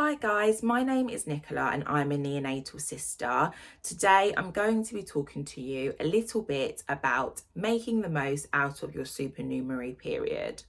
Hi guys, my name is Nicola and I'm a neonatal sister. Today I'm going to be talking to you a little bit about making the most out of your supernumerary period.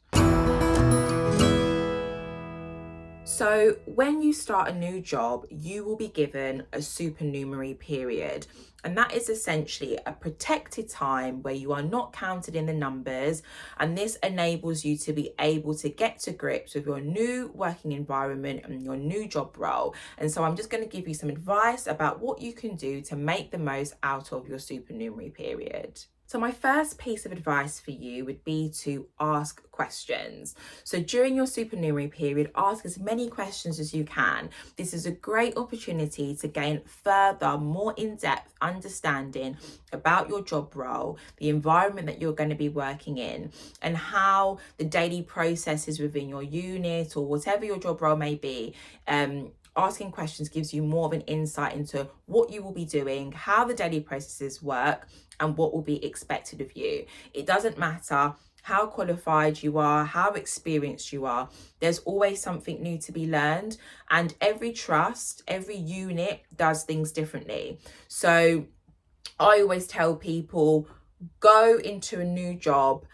So when you start a new job, you will be given a supernumerary period. And that is essentially a protected time where you are not counted in the numbers. And this enables you to be able to get to grips with your new working environment and your new job role. And so I'm just going to give you some advice about what you can do to make the most out of your supernumerary period. So my first piece of advice for you would be to ask questions. So during your supernumerary period, ask as many questions as you can. This is a great opportunity to gain further, more in-depth understanding about your job role, the environment that you're going to be working in, and how the daily processes within your unit or whatever your job role may be. Asking questions gives you more of an insight into what you will be doing, how the daily processes work, and what will be expected of you. It doesn't matter how qualified you are, how experienced you are, there's always something new to be learned. And every trust, every unit does things differently. So I always tell people, go into a new job,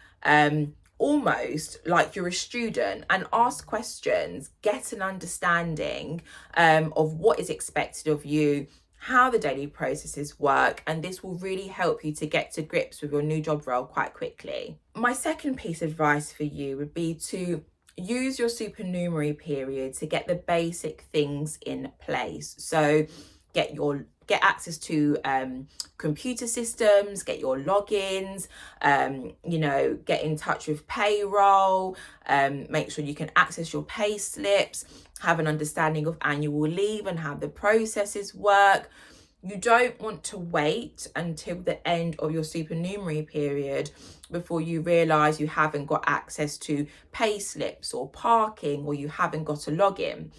almost like you're a student, and ask questions, get an understanding of what is expected of you, how the daily processes work, and this will really help you to get to grips with your new job role quite quickly. My second piece of advice for you would be to use your supernumerary period to get the basic things in place. So get access to computer systems, get your logins, get in touch with payroll, make sure you can access your pay slips, have an understanding of annual leave and how the processes work. You don't want to wait until the end of your supernumerary period before you realise you haven't got access to pay slips or parking, or you haven't got a login.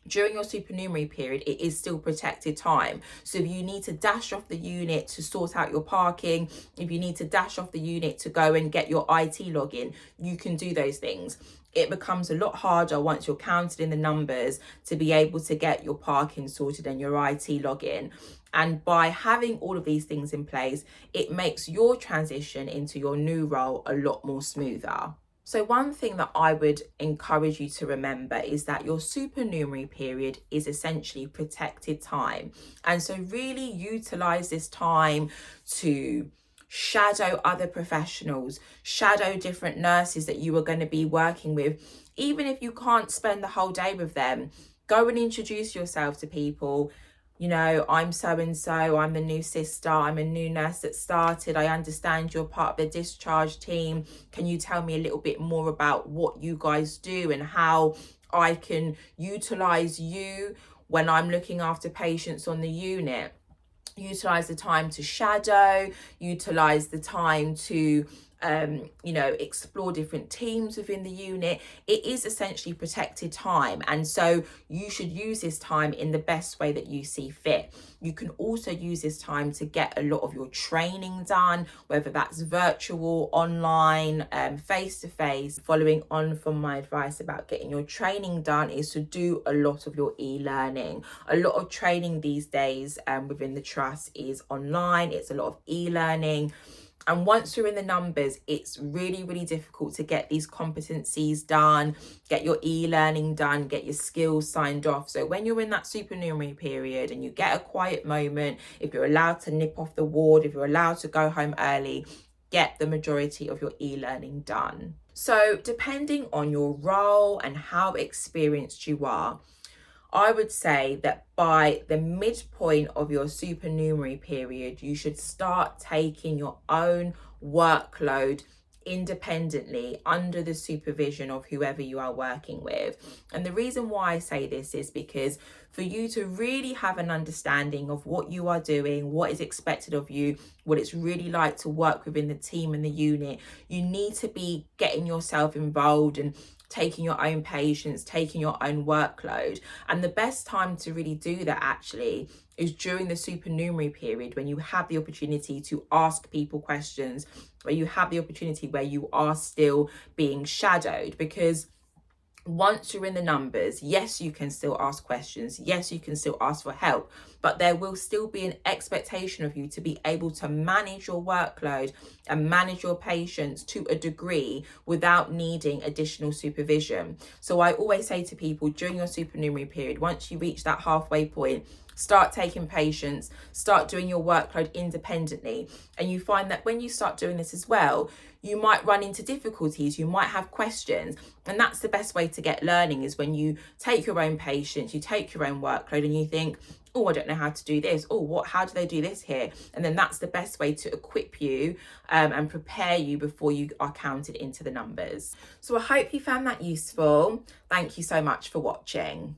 During your supernumerary period, it is still protected time. So if you need to dash off the unit to sort out your parking, if you need to dash off the unit to go and get your IT login, you can do those things. It becomes a lot harder once you're counted in the numbers to be able to get your parking sorted and your IT login. And by having all of these things in place, it makes your transition into your new role a lot more smoother. So one thing that I would encourage you to remember is that your supernumerary period is essentially protected time. And so really utilize this time to shadow other professionals, shadow different nurses that you are going to be working with. Even if you can't spend the whole day with them, go and introduce yourself to people. You know, I'm so-and-so, I'm the new sister, I'm a new nurse that started, I understand you're part of the discharge team. Can you tell me a little bit more about what you guys do and how I can utilise you when I'm looking after patients on the unit? Utilise the time to shadow, utilise the time to explore different teams within the unit. It is essentially protected time, and so you should use this time in the best way that you see fit. You can also use this time to get a lot of your training done, whether that's virtual, online, face-to-face. Following on from my advice about getting your training done is to do a lot of your e-learning. A lot of training these days within the trust is online. It's a lot of e-learning. And once you're in the numbers, it's really, really difficult to get these competencies done, get your e-learning done, get your skills signed off. So when you're in that supernumerary period and you get a quiet moment, if you're allowed to nip off the ward, if you're allowed to go home early, get the majority of your e-learning done. So depending on your role and how experienced you are, I would say that by the midpoint of your supernumerary period, you should start taking your own workload independently under the supervision of whoever you are working with. And the reason why I say this is because for you to really have an understanding of what you are doing, what is expected of you, what it's really like to work within the team and the unit, you need to be getting yourself involved and taking your own patients, taking your own workload. And the best time to really do that actually is during the supernumerary period, when you have the opportunity to ask people questions, where you have the opportunity where you are still being shadowed. Because once you're in the numbers, yes, you can still ask questions. Yes, you can still ask for help, but there will still be an expectation of you to be able to manage your workload and manage your patients to a degree without needing additional supervision. So I always say to people during your supernumerary period, once you reach that halfway point, start taking patients, start doing your workload independently. And you find that when you start doing this as well, you might run into difficulties, you might have questions. And that's the best way to get learning, is when you take your own patients, you take your own workload and you think, oh, I don't know how to do this. Oh, how do they do this here? And then that's the best way to equip you and prepare you before you are counted into the numbers. So I hope you found that useful. Thank you so much for watching.